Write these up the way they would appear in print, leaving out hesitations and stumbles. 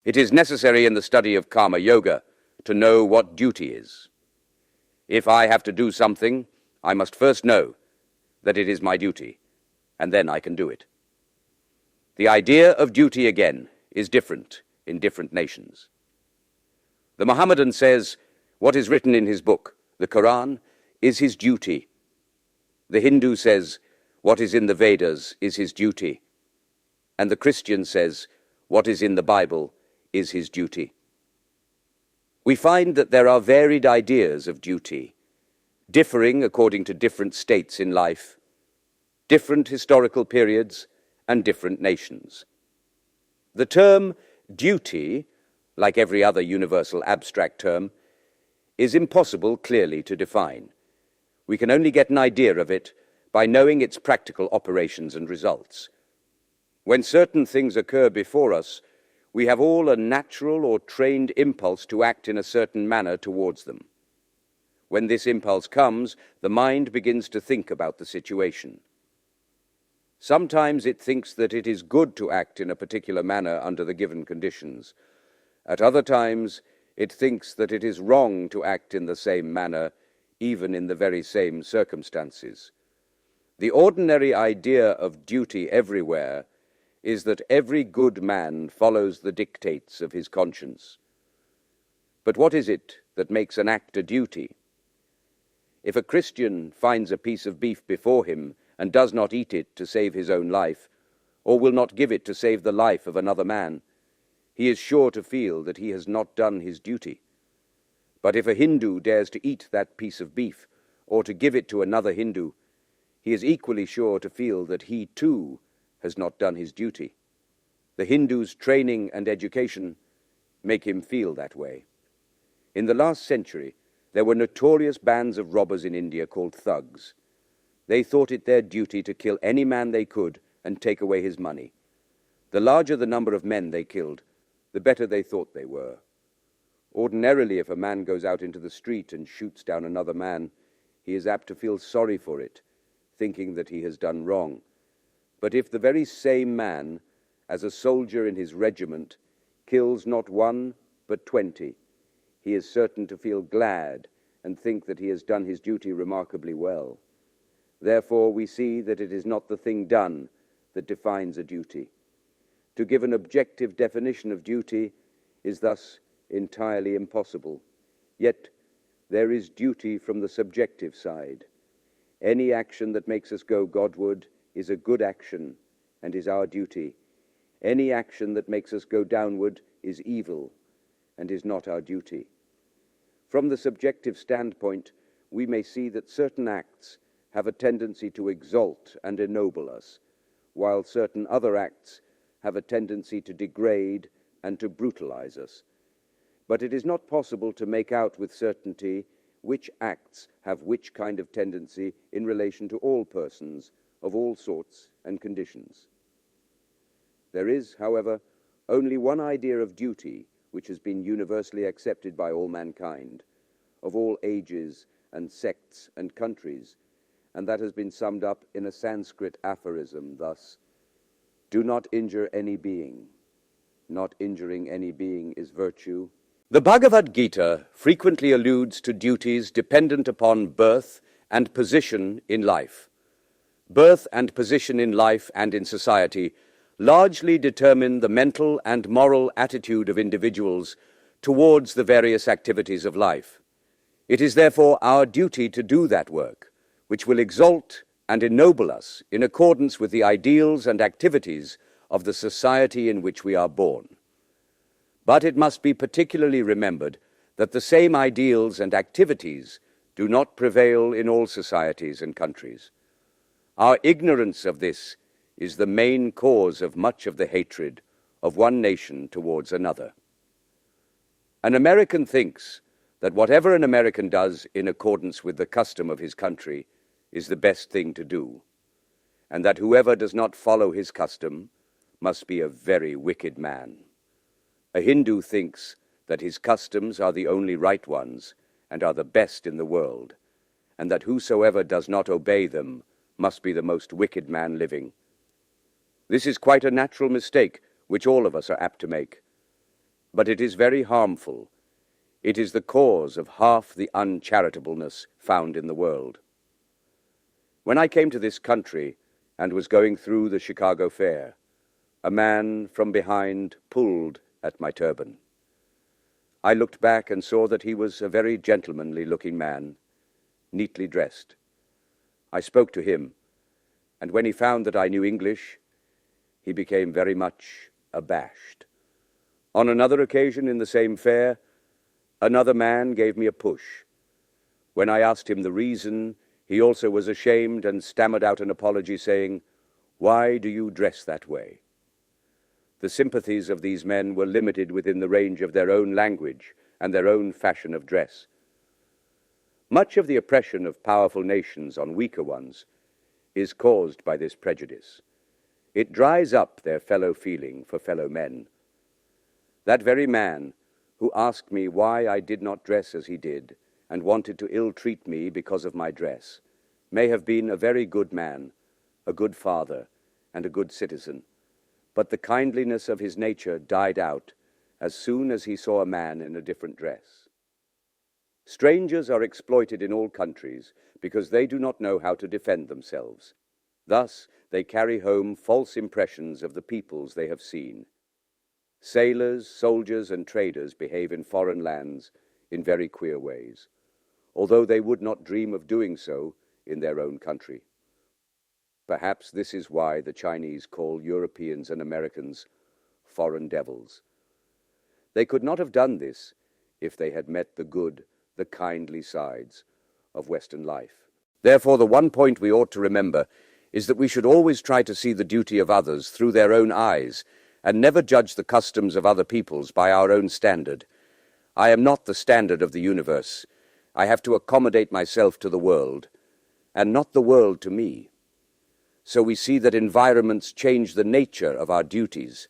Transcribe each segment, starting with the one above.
It is necessary in the study of karma yoga to know what duty is. If I have to do something, I must first know that it is my duty, and then I can do it. The idea of duty, again, is different in different nations. The Mohammedan says what is written in his book, the Quran, is his duty. The Hindu says what is in the Vedas is his duty. And the Christian says what is in the Bible is his duty. We find that there are varied ideas of duty, differing according to different states in life, different historical periods, and different nations. The term duty, like every other universal abstract term, is impossible clearly to define. We can only get an idea of it by knowing its practical operations and results. When certain things occur before us, we have all a natural or trained impulse to act in a certain manner towards them. When this impulse comes, the mind begins to think about the situation. Sometimes it thinks that it is good to act in a particular manner under the given conditions. At other times, it thinks that it is wrong to act in the same manner, even in the very same circumstances. The ordinary idea of duty everywhere is that every good man follows the dictates of his conscience. But what is it that makes an act a duty? If a Christian finds a piece of beef before him and does not eat it to save his own life, or will not give it to save the life of another man, he is sure to feel that he has not done his duty. But if a Hindu dares to eat that piece of beef, or to give it to another Hindu, he is equally sure to feel that he too has not done his duty. The Hindu's training and education make him feel that way. In the last century, there were notorious bands of robbers in India called thugs. They thought it their duty to kill any man they could and take away his money. The larger the number of men they killed, the better they thought they were. Ordinarily, if a man goes out into the street and shoots down another man, he is apt to feel sorry for it, thinking that he has done wrong. But if the very same man, as a soldier in his regiment, kills not one but 20, he is certain to feel glad and think that he has done his duty remarkably well. Therefore, we see that it is not the thing done that defines a duty. To give an objective definition of duty is thus entirely impossible. Yet, there is duty from the subjective side. Any action that makes us go Godward is a good action and is our duty. Any action that makes us go downward is evil and is not our duty. From the subjective standpoint, we may see that certain acts have a tendency to exalt and ennoble us, while certain other acts have a tendency to degrade and to brutalize us. But it is not possible to make out with certainty which acts have which kind of tendency in relation to all persons of all sorts and conditions. There is, however, only one idea of duty which has been universally accepted by all mankind, of all ages and sects and countries, and that has been summed up in a Sanskrit aphorism thus: "Do not injure any being. Not injuring any being is virtue." The Bhagavad Gita frequently alludes to duties dependent upon birth and position in life. Birth and position in life and in society largely determine the mental and moral attitude of individuals towards the various activities of life. It is therefore our duty to do that work, which will exalt and ennoble us in accordance with the ideals and activities of the society in which we are born. But it must be particularly remembered that the same ideals and activities do not prevail in all societies and countries. Our ignorance of this is the main cause of much of the hatred of one nation towards another. An American thinks that whatever an American does in accordance with the custom of his country is the best thing to do, and that whoever does not follow his custom must be a very wicked man. A Hindu thinks that his customs are the only right ones and are the best in the world, and that whosoever does not obey them must be the most wicked man living. This is quite a natural mistake which all of us are apt to make. but it is very harmful. It is the cause of half the uncharitableness found in the world. When I came to this country and was going through the Chicago Fair, a man from behind pulled at my turban. I looked back and saw that he was a very gentlemanly-looking man, neatly dressed. I spoke to him, and when he found that I knew English, he became very much abashed. On another occasion in the same fair, another man gave me a push. When I asked him the reason, he also was ashamed and stammered out an apology, saying, "Why do you dress that way?" The sympathies of these men were limited within the range of their own language and their own fashion of dress. Much of the oppression of powerful nations on weaker ones is caused by this prejudice. It dries up their fellow feeling for fellow men. That very man who asked me why I did not dress as he did and wanted to ill-treat me because of my dress may have been a very good man, a good father, and a good citizen. But the kindliness of his nature died out as soon as he saw a man in a different dress. Strangers are exploited in all countries because they do not know how to defend themselves. Thus, they carry home false impressions of the peoples they have seen. Sailors, soldiers, and traders behave in foreign lands in very queer ways, although they would not dream of doing so in their own country. Perhaps this is why the Chinese call Europeans and Americans foreign devils. They could not have done this if they had met the good, the kindly sides of Western life. Therefore, the one point we ought to remember is that we should always try to see the duty of others through their own eyes, and never judge the customs of other peoples by our own standard. I am not the standard of the universe. I have to accommodate myself to the world, and not the world to me. So we see that environments change the nature of our duties,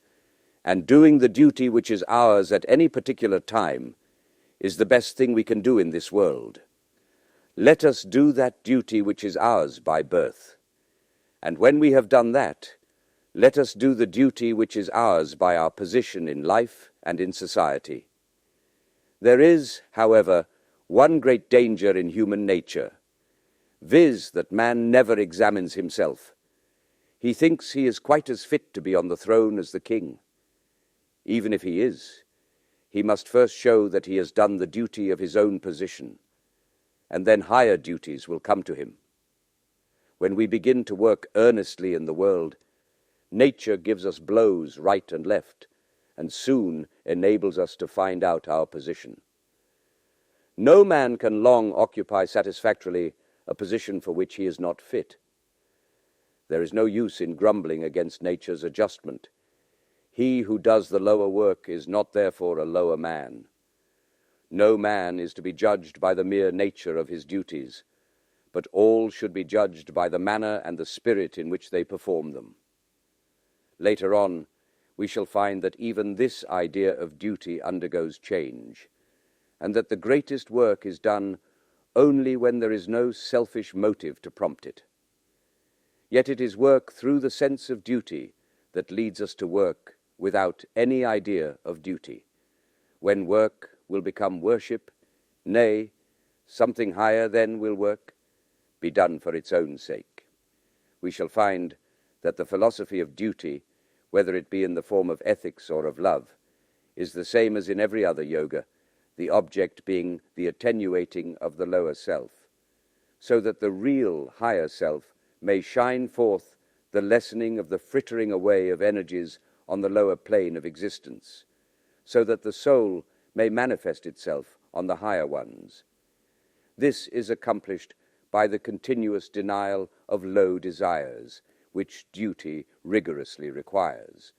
and doing the duty which is ours at any particular time is the best thing we can do in this world. Let us do that duty which is ours by birth, and when we have done that, let us do the duty which is ours by our position in life and in society. There is, however, one great danger in human nature, viz. That man never examines himself. He thinks he is quite as fit to be on the throne as the king. Even if he is, he must first show that he has done the duty of his own position, and then higher duties will come to him. When we begin to work earnestly in the world, nature gives us blows right and left, and soon enables us to find out our position. No man can long occupy satisfactorily a position for which he is not fit. There is no use in grumbling against nature's adjustment. He who does the lower work is not therefore a lower man. No man is to be judged by the mere nature of his duties, but all should be judged by the manner and the spirit in which they perform them. Later on, we shall find that even this idea of duty undergoes change, and that the greatest work is done only when there is no selfish motive to prompt it. Yet it is work through the sense of duty that leads us to work without any idea of duty, when work will become worship, nay, something higher then will work be done for its own sake. We shall find that the philosophy of duty, whether it be in the form of ethics or of love, is the same as in every other yoga, the object being the attenuating of the lower self, so that the real higher self may shine forth the lessening of the frittering away of energies on the lower plane of existence, so that the soul may manifest itself on the higher ones. This is accomplished by the continuous denial of low desires, which duty rigorously requires.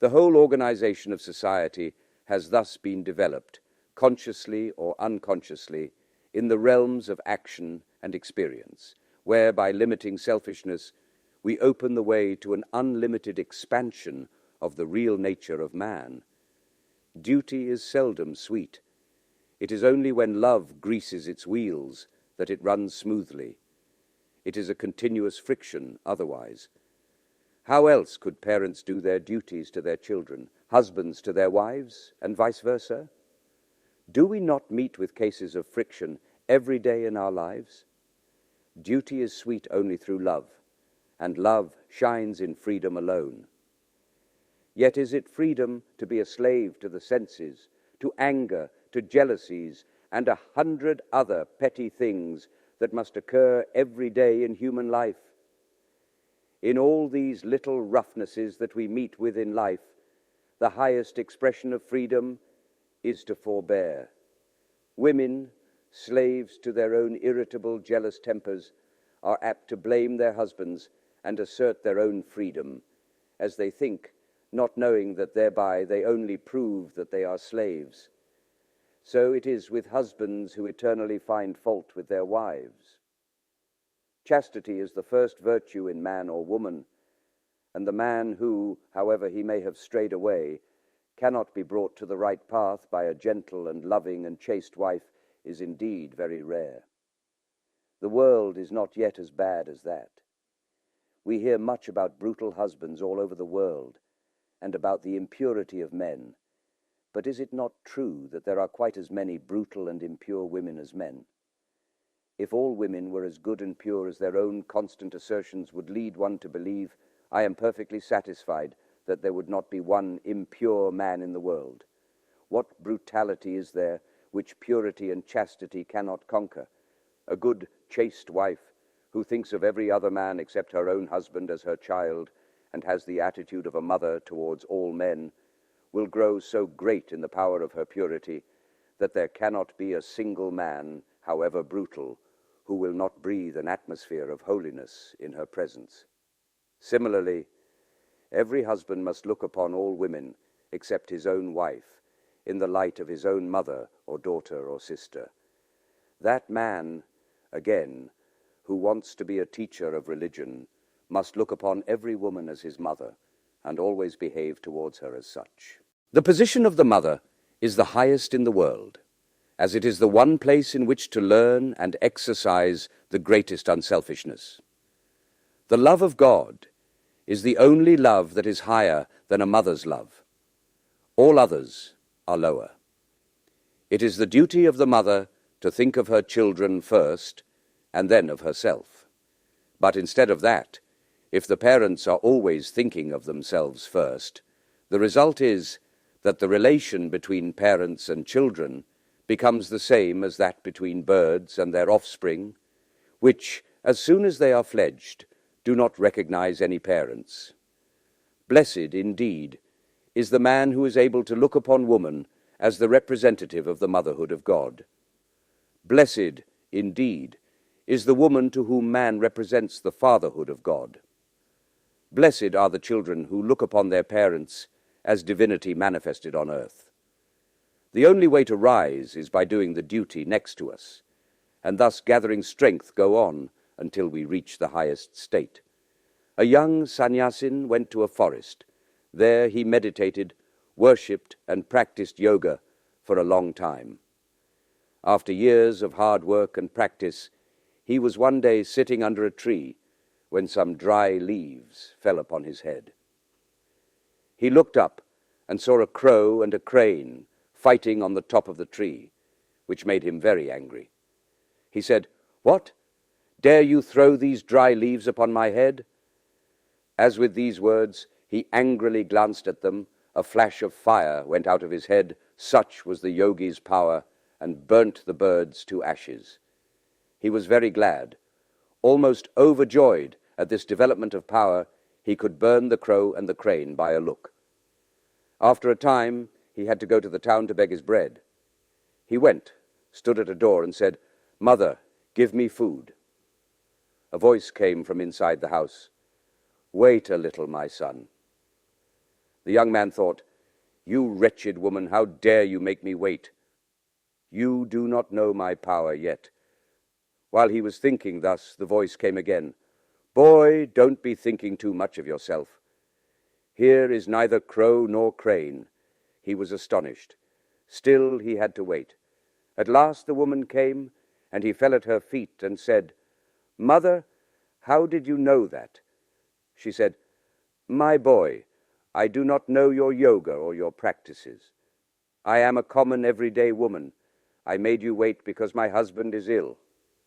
The whole organization of society has thus been developed, consciously or unconsciously, in the realms of action and experience, where by limiting selfishness we open the way to an unlimited expansion of the real nature of man. Duty is seldom sweet. It is only when love greases its wheels that it runs smoothly. It is a continuous friction otherwise. How else could parents do their duties to their children? husbands to their wives, and vice versa? Do we not meet with cases of friction every day in our lives? Duty is sweet only through love, and love shines in freedom alone. Yet is it freedom to be a slave to the senses, to anger, to jealousies, and 100 other petty things that must occur every day in human life? In all these little roughnesses that we meet with in life, the highest expression of freedom is to forbear. Women, slaves to their own irritable, jealous tempers, are apt to blame their husbands and assert their own freedom, as they think, not knowing that thereby they only prove that they are slaves. So it is with husbands who eternally find fault with their wives. Chastity is the first virtue in man or woman, and the man who, however he may have strayed away, cannot be brought to the right path by a gentle and loving and chaste wife is indeed very rare. The world is not yet as bad as that. We hear much about brutal husbands all over the world, and about the impurity of men. But is it not true that there are quite as many brutal and impure women as men? If all women were as good and pure as their own constant assertions would lead one to believe, I am perfectly satisfied that there would not be one impure man in the world. What brutality is there which purity and chastity cannot conquer? A good, chaste wife, who thinks of every other man except her own husband as her child, and has the attitude of a mother towards all men, will grow so great in the power of her purity that there cannot be a single man, however brutal, who will not breathe an atmosphere of holiness in her presence. Similarly, every husband must look upon all women, except his own wife, in the light of his own mother or daughter or sister. That man, again, who wants to be a teacher of religion, must look upon every woman as his mother, and always behave towards her as such. The position of the mother is the highest in the world, as it is the one place in which to learn and exercise the greatest unselfishness. The love of God is the only love that is higher than a mother's love. All others are lower. It is the duty of the mother to think of her children first, and then of herself. But instead of that, if the parents are always thinking of themselves first, the result is that the relation between parents and children becomes the same as that between birds and their offspring, which, as soon as they are fledged, do not recognize any parents. Blessed, indeed, is the man who is able to look upon woman as the representative of the motherhood of God. Blessed, indeed, is the woman to whom man represents the fatherhood of God. Blessed are the children who look upon their parents as divinity manifested on earth. The only way to rise is by doing the duty next to us, and thus gathering strength go on until we reach the highest state. A young sannyasin went to a forest. There he meditated, worshipped, and practiced yoga for a long time. After years of hard work and practice, he was one day sitting under a tree when some dry leaves fell upon his head. He looked up and saw a crow and a crane fighting on the top of the tree, which made him very angry. He said, "What? Dare you throw these dry leaves upon my head?" As with these words he angrily glanced at them, a flash of fire went out of his head, such was the yogi's power, and burnt the birds to ashes. He was very glad. Almost overjoyed at this development of power, he could burn the crow and the crane by a look. After a time, he had to go to the town to beg his bread. He went, stood at a door, and said, "Mother, give me food." A voice came from inside the house. "Wait a little, my son." The young man thought, "You wretched woman, how dare you make me wait? You do not know my power yet." While he was thinking thus, the voice came again. "Boy, don't be thinking too much of yourself. Here is neither crow nor crane." He was astonished. Still he had to wait. At last the woman came, and he fell at her feet and said, "Mother, how did you know that?" She said, "My boy, I do not know your yoga or your practices. I am a common everyday woman. I made you wait because my husband is ill,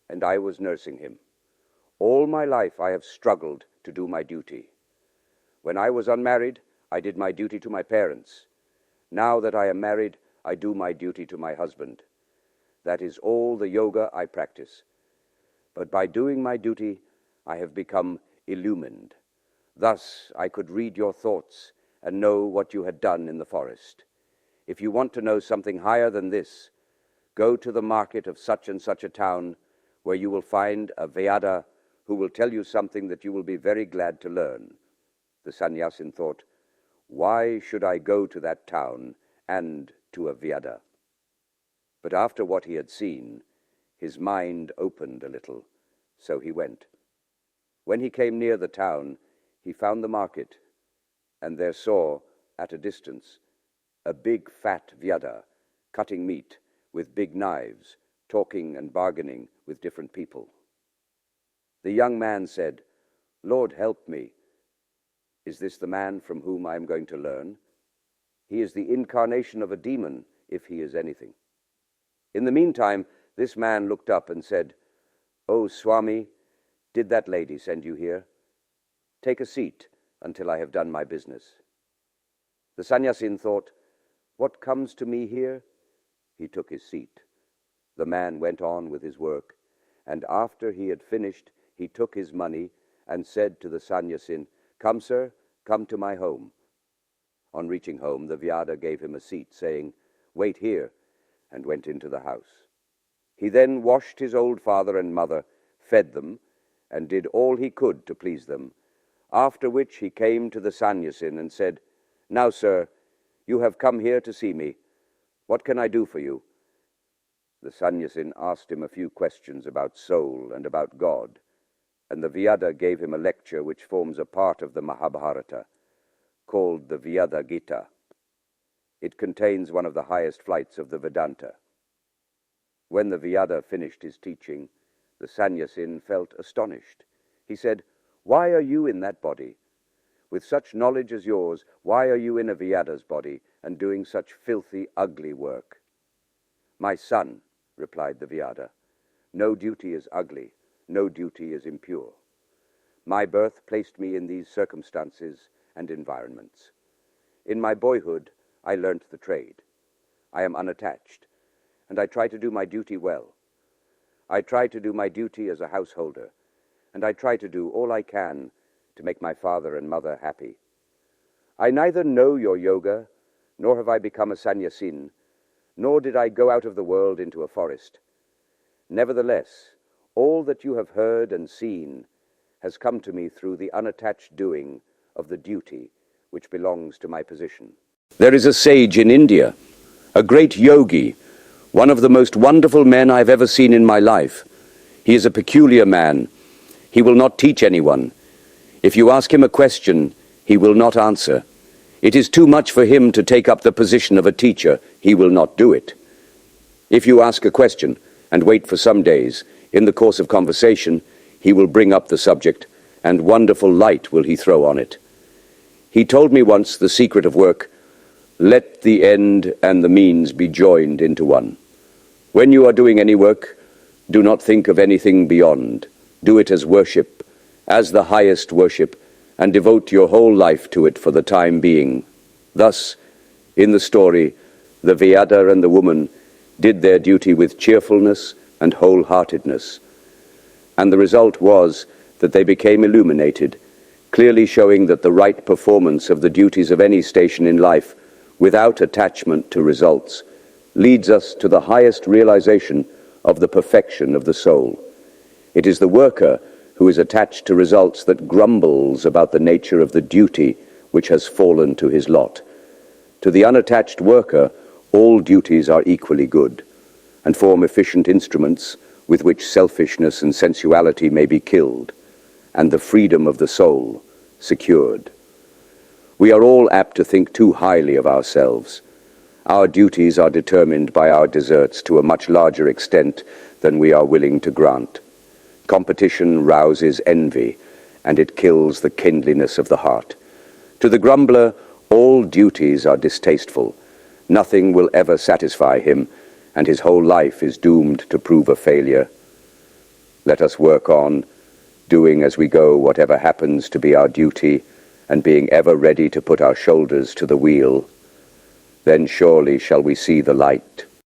and I was nursing him. All my life I have struggled to do my duty. When I was unmarried, I did my duty to my parents. Now that I am married, I do my duty to my husband. That is all the yoga I practice. But by doing my duty, I have become illumined. Thus I could read your thoughts and know what you had done in the forest. If you want to know something higher than this, go to the market of such and such a town, where you will find a Vyada who will tell you something that you will be very glad to learn. The sannyasin thought, why should I go to that town and to a Vyada? But after what he had seen, his mind opened a little, so he went. When he came near the town, he found the market, and there saw, at a distance, a big fat Vyada cutting meat with big knives, talking and bargaining with different people. The young man said, Lord, help me. Is this the man from whom I am going to learn? He is the incarnation of a demon, if he is anything. In the meantime, this man looked up and said, Oh, Swami, did that lady send you here? Take a seat until I have done my business. The sannyasin thought, what comes to me here? He took his seat. The man went on with his work, and after he had finished, he took his money and said to the sannyasin, Come, sir, come to my home. On reaching home, the Vyada gave him a seat, saying, Wait here, and went into the house. He then washed his old father and mother, fed them, and did all he could to please them, after which he came to the sannyasin and said, Now, sir, you have come here to see me. What can I do for you? The sannyasin asked him a few questions about soul and about God, and the Vyada gave him a lecture which forms a part of the Mahabharata, called the Vyada Gita. It contains one of the highest flights of the Vedanta. When the Vyada finished his teaching, the sannyasin felt astonished. He said, Why are you in that body? With such knowledge as yours, why are you in a Vyada's body and doing such filthy, ugly work? My son, replied the Vyada, no duty is ugly, no duty is impure. My birth placed me in these circumstances and environments. In my boyhood, I learnt the trade. I am unattached, and I try to do my duty well. I try to do my duty as a householder, and I try to do all I can to make my father and mother happy. I neither know your yoga, nor have I become a sannyasin, nor did I go out of the world into a forest. Nevertheless, all that you have heard and seen has come to me through the unattached doing of the duty which belongs to my position. There is a sage in India, a great yogi, one of the most wonderful men I've ever seen in my life. He is a peculiar man. He will not teach anyone. If you ask him a question, he will not answer. It is too much for him to take up the position of a teacher. He will not do it. If you ask a question and wait for some days, in the course of conversation, he will bring up the subject, and wonderful light will he throw on it. He told me once the secret of work: let the end and the means be joined into one. When you are doing any work, do not think of anything beyond. Do it as worship, as the highest worship, and devote your whole life to it for the time being. Thus, in the story, the Vyada and the woman did their duty with cheerfulness and wholeheartedness, and the result was that they became illuminated, clearly showing that the right performance of the duties of any station in life, without attachment to results, leads us to the highest realization of the perfection of the soul. It is the worker who is attached to results that grumbles about the nature of the duty which has fallen to his lot. To the unattached worker, all duties are equally good, and form efficient instruments with which selfishness and sensuality may be killed, and the freedom of the soul secured. We are all apt to think too highly of ourselves. Our duties are determined by our deserts to a much larger extent than we are willing to grant. Competition rouses envy, and it kills the kindliness of the heart. To the grumbler, All duties are distasteful. Nothing will ever satisfy him, and his whole life is doomed to prove a failure. Let us work on, doing as we go whatever happens to be our duty, and being ever ready to put our shoulders to the wheel. Then surely shall we see the light.